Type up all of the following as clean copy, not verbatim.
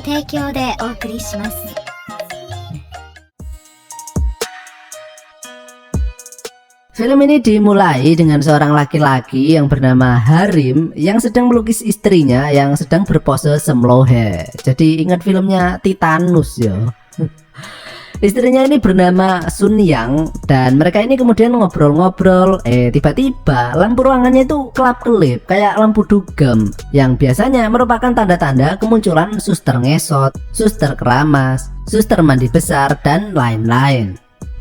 提供でお送りします。Film ini dimulai dengan seorang laki-laki yang bernama Harim yang sedang melukis istrinya yang sedang berpose semlohe. Jadi ingat filmnya Titanus ya. Istrinya ini bernama Sun Yang dan mereka ini kemudian ngobrol-ngobrol. Tiba-tiba lampu ruangannya itu kelap-kelip kayak lampu dugem yang biasanya merupakan tanda-tanda kemunculan suster ngesot, suster keramas, suster mandi besar, dan lain-lain.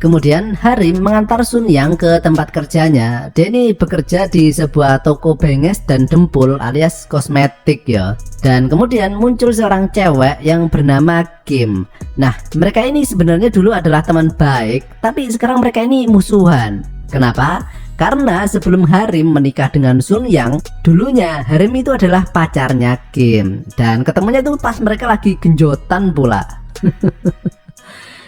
Kemudian Harim mengantar Sun Yang ke tempat kerjanya. Dia ini bekerja di sebuah toko benges dan dempul alias kosmetik ya. Dan kemudian muncul seorang cewek yang bernama Kim. Nah, mereka ini sebenarnya dulu adalah teman baik, tapi sekarang mereka ini musuhan. Kenapa? Karena sebelum Harim menikah dengan Sun Yang, dulunya Harim itu adalah pacarnya Kim. Dan ketemunya itu pas mereka lagi genjotan pula.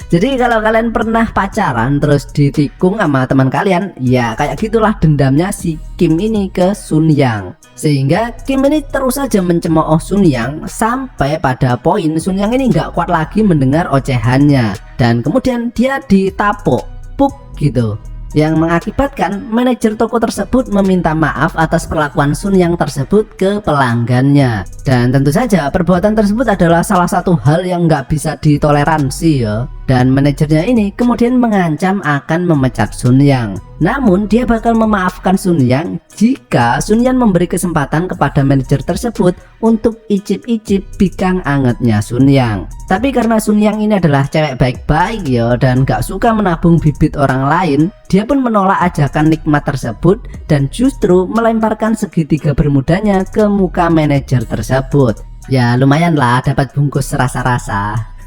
Jadi kalau kalian pernah pacaran terus ditikung sama teman kalian, ya kayak gitulah dendamnya si Kim ini ke Sun Yang. Sehingga Kim ini terus saja mencemooh Sun Yang sampai pada poin Sun Yang ini nggak kuat lagi mendengar ocehannya. Dan kemudian dia ditapuk, puk gitu. Yang mengakibatkan manajer toko tersebut meminta maaf atas perlakuan Sun Yang tersebut ke pelanggannya. Dan tentu saja perbuatan tersebut adalah salah satu hal yang nggak bisa ditoleransi ya. Dan manajernya ini kemudian mengancam akan memecat Sun Yang. Namun dia bakal memaafkan Sun Yang jika Sun Yang memberi kesempatan kepada manajer tersebut untuk icip-icip bikang angetnya Sun Yang. Tapi karena Sun Yang ini adalah cewek baik-baik ya dan gak suka menabung bibit orang lain, dia pun menolak ajakan nikmat tersebut dan justru melemparkan segitiga bermudanya ke muka manajer tersebut. Ya lumayan lah dapat bungkus rasa-rasa.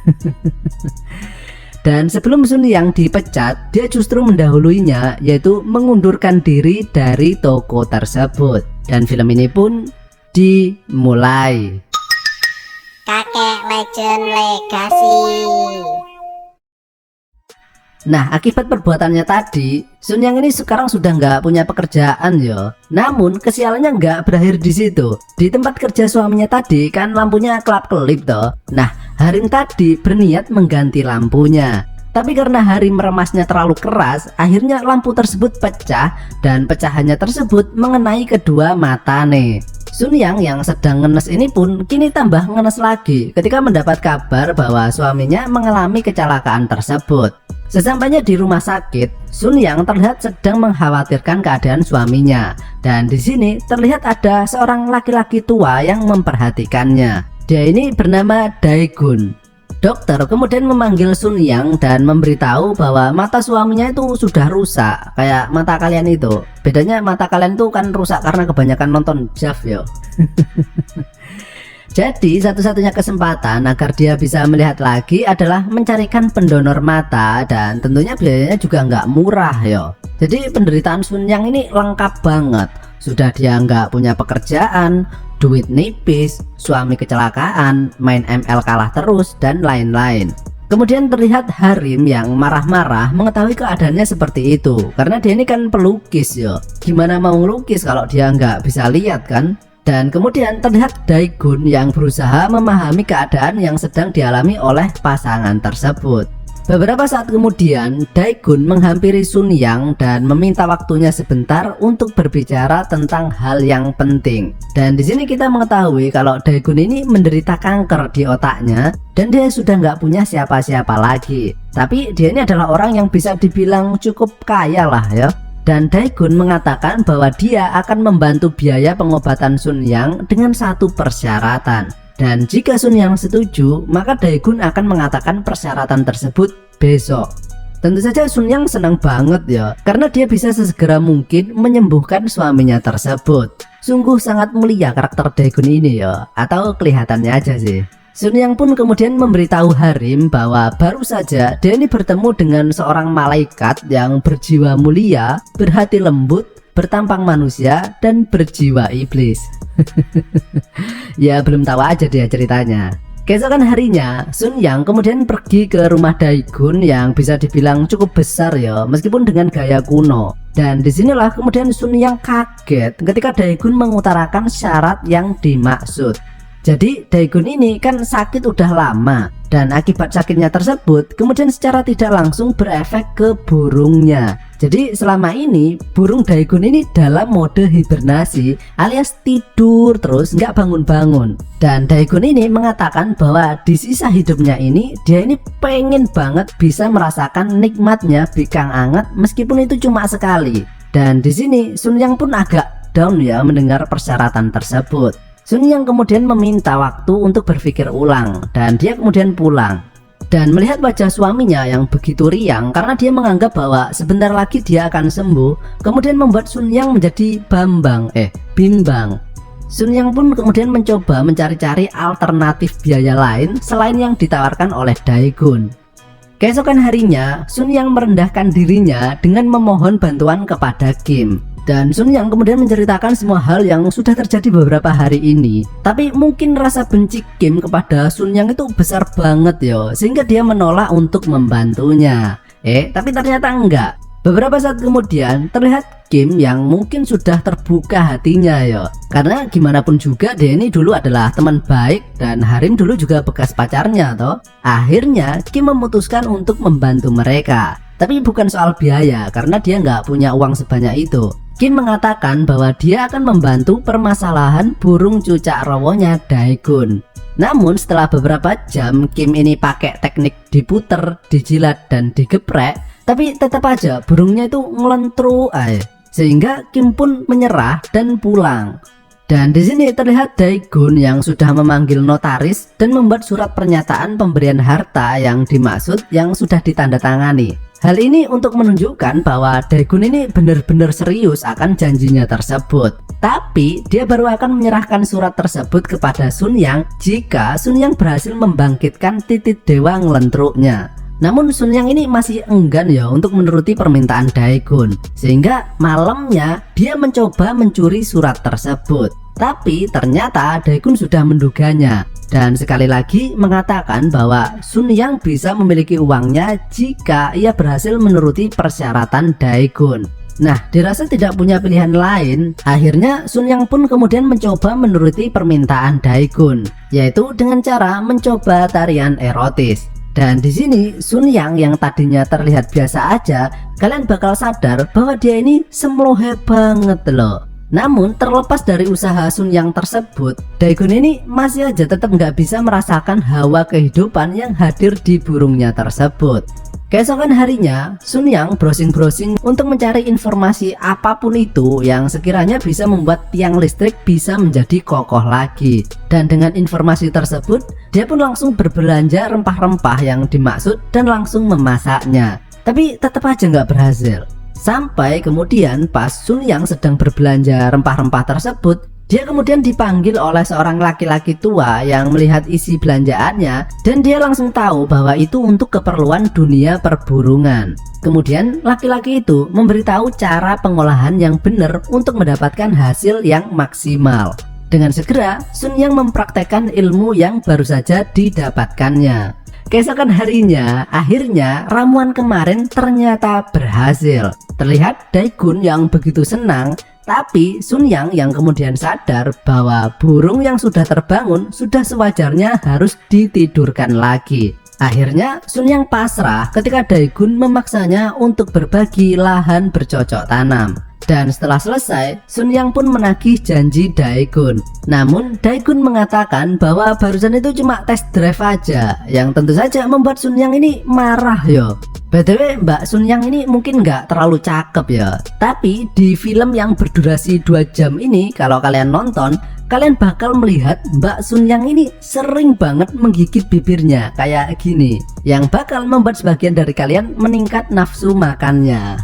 Dan sebelum Sun Yang dipecat, dia justru mendahuluinya, yaitu mengundurkan diri dari toko tersebut. Dan film ini pun dimulai. Kakek Legend Legacy. Nah, akibat perbuatannya tadi, Sun Yang ini sekarang sudah nggak punya pekerjaan yo. Namun kesialannya nggak berakhir di situ. Di tempat kerja suaminya tadi kan lampunya kelap-kelip toh. Nah, Harim tadi berniat mengganti lampunya. Tapi karena Harim meremasnya terlalu keras, akhirnya lampu tersebut pecah dan pecahannya tersebut mengenai kedua mata nih. Sun Yang yang sedang ngenes ini pun kini tambah ngenes lagi ketika mendapat kabar bahwa suaminya mengalami kecelakaan tersebut. Sesampainya di rumah sakit, Sun Yang terlihat sedang mengkhawatirkan keadaan suaminya. Dan di sini terlihat ada seorang laki-laki tua yang memperhatikannya. Dia ini bernama Daegun. Dokter kemudian memanggil Sun Yang dan memberitahu bahwa mata suaminya itu sudah rusak, kayak mata kalian itu. Bedanya mata kalian itu kan rusak karena kebanyakan nonton JAV yo. Jadi satu-satunya kesempatan agar dia bisa melihat lagi adalah mencarikan pendonor mata, dan tentunya biayanya juga nggak murah yo. Jadi penderitaan Sun Yang ini lengkap banget. Sudah dia nggak punya pekerjaan, duit nipis, suami kecelakaan, main ML kalah terus, dan lain-lain. Kemudian terlihat Harim yang marah-marah mengetahui keadaannya seperti itu, karena dia ini kan pelukis yo. Gimana mau ngelukis kalau dia nggak bisa lihat kan? Dan kemudian terlihat Daegun yang berusaha memahami keadaan yang sedang dialami oleh pasangan tersebut. Beberapa saat kemudian, Daegun menghampiri Sun Yang dan meminta waktunya sebentar untuk berbicara tentang hal yang penting. Dan di sini kita mengetahui kalau Daegun ini menderita kanker di otaknya dan dia sudah nggak punya siapa-siapa lagi. Tapi dia ini adalah orang yang bisa dibilang cukup kaya lah ya. Dan Daegun mengatakan bahwa dia akan membantu biaya pengobatan Sun Yang dengan satu persyaratan. Dan jika Sun Yang setuju, maka Daegun akan mengatakan persyaratan tersebut besok. Tentu saja Sun Yang senang banget ya, karena dia bisa sesegera mungkin menyembuhkan suaminya tersebut. Sungguh sangat mulia karakter Daegun ini ya, atau kelihatannya aja sih. Sun Yang pun kemudian memberitahu Harim bahwa baru saja dia ini bertemu dengan seorang malaikat yang berjiwa mulia, berhati lembut, bertampang manusia, dan berjiwa iblis. Ya belum tahu aja dia ceritanya. Keesokan harinya, Sun Yang kemudian pergi ke rumah Daegun yang bisa dibilang cukup besar ya, meskipun dengan gaya kuno. Dan disinilah kemudian Sun Yang kaget ketika Daegun mengutarakan syarat yang dimaksud. Jadi Daegun ini kan sakit udah lama, dan akibat sakitnya tersebut kemudian secara tidak langsung berefek ke burungnya. Jadi selama ini burung Daegun ini dalam mode hibernasi alias tidur terus nggak bangun-bangun. Dan Daegun ini mengatakan bahwa di sisa hidupnya ini dia ini pengen banget bisa merasakan nikmatnya bikang anget meskipun itu cuma sekali. Dan di sini Sun Yang pun agak down ya mendengar persyaratan tersebut. Sun Yang kemudian meminta waktu untuk berpikir ulang dan dia kemudian pulang. Dan melihat wajah suaminya yang begitu riang karena dia menganggap bahwa sebentar lagi dia akan sembuh, kemudian membuat Sun Yang menjadi bimbang. Sun Yang pun kemudian mencoba mencari-cari alternatif biaya lain selain yang ditawarkan oleh Daegun. Keesokan harinya, Sun Yang merendahkan dirinya dengan memohon bantuan kepada Kim. Dan Sun Yang kemudian menceritakan semua hal yang sudah terjadi beberapa hari ini. Tapi mungkin rasa benci Kim kepada Sun Yang itu besar banget yo, sehingga dia menolak untuk membantunya. Tapi ternyata enggak. Beberapa saat kemudian terlihat Kim yang mungkin sudah terbuka hatinya yo. Karena gimana pun juga dia ini dulu adalah teman baik dan Harim dulu juga bekas pacarnya toh. Akhirnya Kim memutuskan untuk membantu mereka. Tapi bukan soal biaya karena dia nggak punya uang sebanyak itu. Kim mengatakan bahwa dia akan membantu permasalahan burung cucak rowonya Daegun. Namun setelah beberapa jam Kim ini pakai teknik diputer, dijilat dan digeprek, tapi tetap aja burungnya itu ngelentruk aja. Sehingga Kim pun menyerah dan pulang. Dan di sini terlihat Daegun yang sudah memanggil notaris dan membuat surat pernyataan pemberian harta yang dimaksud yang sudah ditandatangani. Hal ini untuk menunjukkan bahwa Daegun ini benar-benar serius akan janjinya tersebut. Tapi dia baru akan menyerahkan surat tersebut kepada Sun Yang jika Sun Yang berhasil membangkitkan titik dewa ngelentruknya. Namun Sun Yang ini masih enggan ya untuk menuruti permintaan Daegun, sehingga malamnya dia mencoba mencuri surat tersebut. Tapi ternyata Daegun sudah menduganya dan sekali lagi mengatakan bahwa Sun Yang bisa memiliki uangnya jika ia berhasil menuruti persyaratan Daegun. Nah, dirasa tidak punya pilihan lain, akhirnya Sun Yang pun kemudian mencoba menuruti permintaan Daegun, yaitu dengan cara mencoba tarian erotis. Dan di sini Sun Yang yang tadinya terlihat biasa aja, kalian bakal sadar bahwa dia ini semlohe banget loh. Namun terlepas dari usaha Sun Yang tersebut, Daegun ini masih aja tetap nggak bisa merasakan hawa kehidupan yang hadir di burungnya tersebut. Keesokan harinya, Sun Yang browsing-browsing untuk mencari informasi apapun itu yang sekiranya bisa membuat tiang listrik bisa menjadi kokoh lagi. Dan dengan informasi tersebut, dia pun langsung berbelanja rempah-rempah yang dimaksud dan langsung memasaknya. Tapi tetap aja nggak berhasil. Sampai kemudian pas Sun Yang sedang berbelanja rempah-rempah tersebut, dia kemudian dipanggil oleh seorang laki-laki tua yang melihat isi belanjaannya dan dia langsung tahu bahwa itu untuk keperluan dunia perburungan. Kemudian laki-laki itu memberitahu cara pengolahan yang benar untuk mendapatkan hasil yang maksimal. Dengan segera Sun Yang mempraktekkan ilmu yang baru saja didapatkannya. Keesokan harinya, akhirnya ramuan kemarin ternyata berhasil. Terlihat Daegun yang begitu senang, tapi Sun Yang yang kemudian sadar bahwa burung yang sudah terbangun sudah sewajarnya harus ditidurkan lagi. Akhirnya Sun Yang pasrah ketika Daegun memaksanya untuk berbagi lahan bercocok tanam. Dan setelah selesai, Sun Yang pun menagih janji Daegun. Namun Daegun mengatakan bahwa barusan itu cuma test drive aja, yang tentu saja membuat Sun Yang ini marah yo. BTW Mbak Sun Yang ini mungkin nggak terlalu cakep ya, tapi di film yang berdurasi 2 jam ini kalau kalian nonton, kalian bakal melihat Mbak Sun Yang ini sering banget menggigit bibirnya kayak gini, yang bakal membuat sebagian dari kalian meningkat nafsu makannya.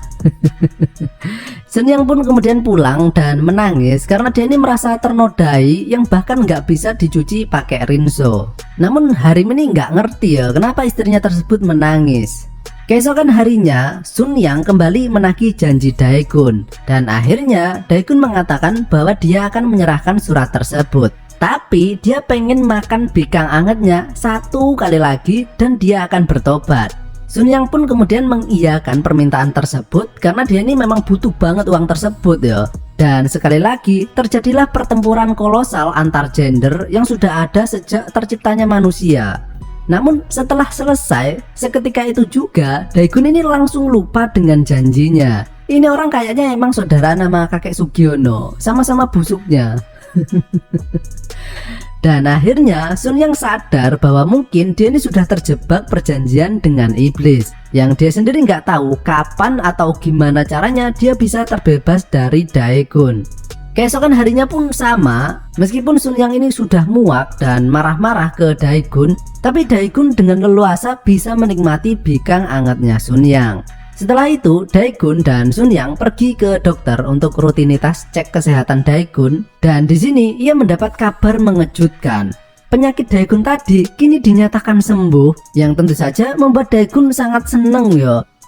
Sun Yang pun kemudian pulang dan menangis karena dia ini merasa ternodai yang bahkan nggak bisa dicuci pakai rinso. Namun Harim ini nggak ngerti ya kenapa istrinya tersebut menangis. Keesokan harinya Sun Yang kembali menagih janji Daegun dan akhirnya Daegun mengatakan bahwa dia akan menyerahkan surat tersebut. Tapi dia pengen makan bikang angetnya 1 kali lagi dan dia akan bertobat. Sun Yang pun kemudian mengiyakan permintaan tersebut karena dia ini memang butuh banget uang tersebut ya. Dan sekali lagi terjadilah pertempuran kolosal antar gender yang sudah ada sejak terciptanya manusia. Namun setelah selesai, seketika itu juga Daegun ini langsung lupa dengan janjinya. Ini orang kayaknya emang saudara nama kakek Sugiono, sama-sama busuknya. Dan akhirnya Sun Yang sadar bahwa mungkin dia ini sudah terjebak perjanjian dengan iblis, yang dia sendiri nggak tahu kapan atau gimana caranya dia bisa terbebas dari Daegun. Keesokan harinya pun sama, meskipun Sun Yang ini sudah muak dan marah-marah ke Daegun, tapi Daegun dengan leluasa bisa menikmati bikang hangatnya Sun Yang. Setelah itu, Daegun dan Sun Yang pergi ke dokter untuk rutinitas cek kesehatan Daegun, dan di sini ia mendapat kabar mengejutkan. Penyakit Daegun tadi kini dinyatakan sembuh, yang tentu saja membuat Daegun sangat seneng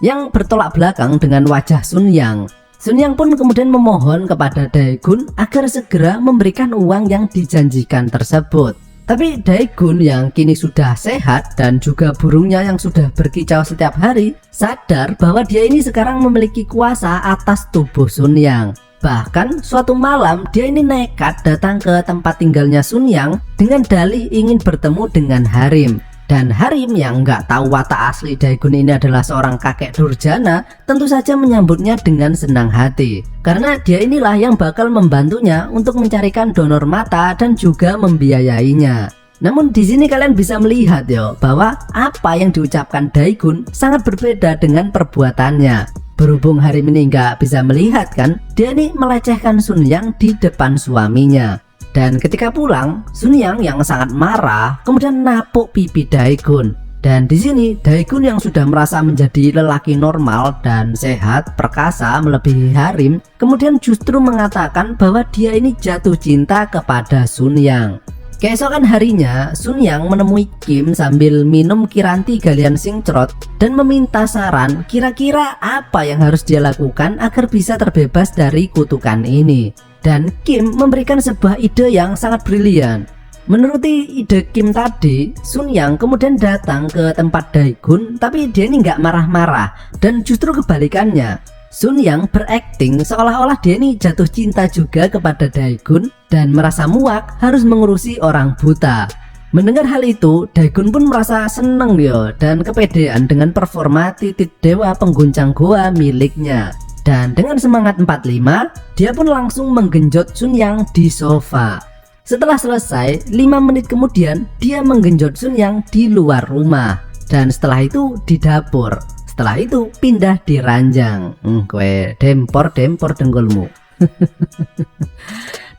yang bertolak belakang dengan wajah Sun Yang. Sun Yang pun kemudian memohon kepada Daegun agar segera memberikan uang yang dijanjikan tersebut. Tapi Daegun yang kini sudah sehat dan juga burungnya yang sudah berkicau setiap hari sadar bahwa dia ini sekarang memiliki kuasa atas tubuh Sun Yang. Bahkan suatu malam dia ini nekat datang ke tempat tinggalnya Sun Yang dengan dalih ingin bertemu dengan Harim. Dan Harim yang nggak tahu watak asli Daegun ini adalah seorang kakek durjana tentu saja menyambutnya dengan senang hati, karena dia inilah yang bakal membantunya untuk mencarikan donor mata dan juga membiayainya. Namun di sini kalian bisa melihat bahwa apa yang diucapkan Daegun sangat berbeda dengan perbuatannya. Berhubung Harim ini nggak bisa melihat kan, dia ini melecehkan Sun Yang di depan suaminya. Dan ketika pulang, Sun Yang yang sangat marah kemudian napuk pipi Daegun. Dan di sini Daegun yang sudah merasa menjadi lelaki normal dan sehat, perkasa melebihi Harim, kemudian justru mengatakan bahwa dia ini jatuh cinta kepada Sun Yang. Keesokan harinya, Sun Yang menemui Kim sambil minum Kiranti Galian Singcrot dan meminta saran kira-kira apa yang harus dia lakukan agar bisa terbebas dari kutukan ini. Dan Kim memberikan sebuah ide yang sangat brilian. Menuruti ide Kim tadi, Sun Yang kemudian datang ke tempat Daegun, tapi dia ini nggak marah-marah, dan justru kebalikannya. Sun Yang berakting seolah-olah dia ini jatuh cinta juga kepada Daegun dan merasa muak harus mengurusi orang buta. Mendengar hal itu, Daegun pun merasa seneng dan kepedean dengan performa titik dewa pengguncang goa miliknya. Dan dengan semangat 45, dia pun langsung menggenjot Sun Yang di sofa. Setelah selesai, 5 menit kemudian dia menggenjot Sun Yang di luar rumah. Dan setelah itu di dapur. Setelah itu pindah di ranjang. Kue dempor dengkulmu.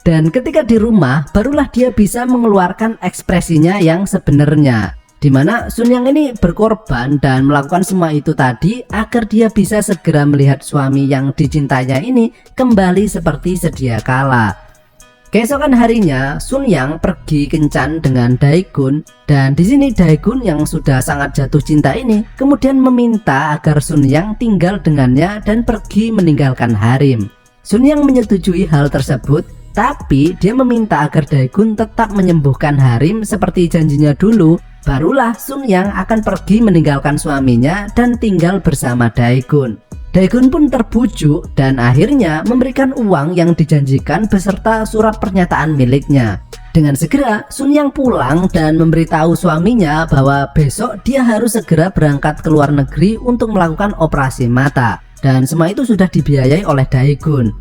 Dan ketika di rumah, barulah dia bisa mengeluarkan ekspresinya yang sebenarnya, dimana Sun Yang ini berkorban dan melakukan semua itu tadi agar dia bisa segera melihat suami yang dicintainya ini kembali seperti sedia kala. Keesokan harinya, Sun Yang pergi kencan dengan Daegun, dan di sini Daegun yang sudah sangat jatuh cinta ini kemudian meminta agar Sun Yang tinggal dengannya dan pergi meninggalkan Harim. Sun Yang menyetujui hal tersebut, tapi dia meminta agar Daegun tetap menyembuhkan Harim seperti janjinya dulu. Barulah Sun Yang akan pergi meninggalkan suaminya dan tinggal bersama Daegun. Daegun pun terbujuk dan akhirnya memberikan uang yang dijanjikan beserta surat pernyataan miliknya. Dengan segera Sun Yang pulang dan memberitahu suaminya bahwa besok dia harus segera berangkat ke luar negeri untuk melakukan operasi mata, dan semua itu sudah dibiayai oleh Daegun.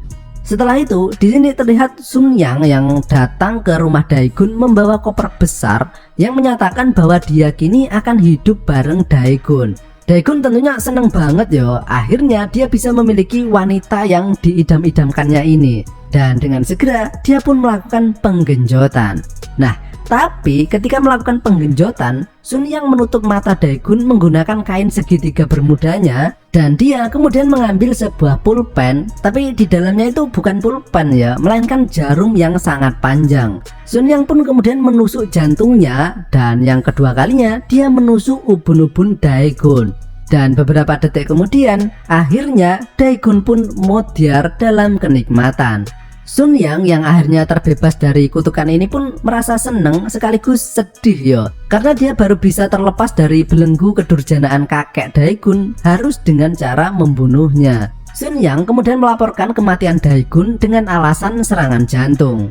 Setelah itu, di sini terlihat Sun Yang yang datang ke rumah Daegun membawa koper besar yang menyatakan bahwa dia kini akan hidup bareng Daegun. Daegun tentunya seneng banget akhirnya dia bisa memiliki wanita yang diidam-idamkannya ini. Dan dengan segera dia pun melakukan penggenjotan. Nah, tapi ketika melakukan penggenjotan, Sun Yang menutup mata Daegun menggunakan kain segitiga bermudanya, dan dia kemudian mengambil sebuah pulpen, tapi di dalamnya itu bukan pulpen melainkan jarum yang sangat panjang. Sun Yang pun kemudian menusuk jantungnya, dan yang kedua kalinya dia menusuk ubun-ubun Daegun. Dan beberapa detik kemudian, akhirnya Daegun pun modiar dalam kenikmatan. Sun Yang yang akhirnya terbebas dari kutukan ini pun merasa seneng sekaligus sedih karena dia baru bisa terlepas dari belenggu kedurjanaan kakek Daegun harus dengan cara membunuhnya. Sun Yang kemudian melaporkan kematian Daegun dengan alasan serangan jantung.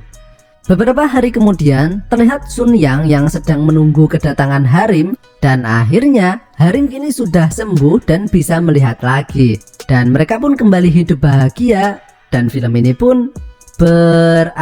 Beberapa hari kemudian, terlihat Sun Yang yang sedang menunggu kedatangan Harim, dan akhirnya Harim kini sudah sembuh dan bisa melihat lagi. Dan mereka pun kembali hidup bahagia, dan film ini pun berakhir.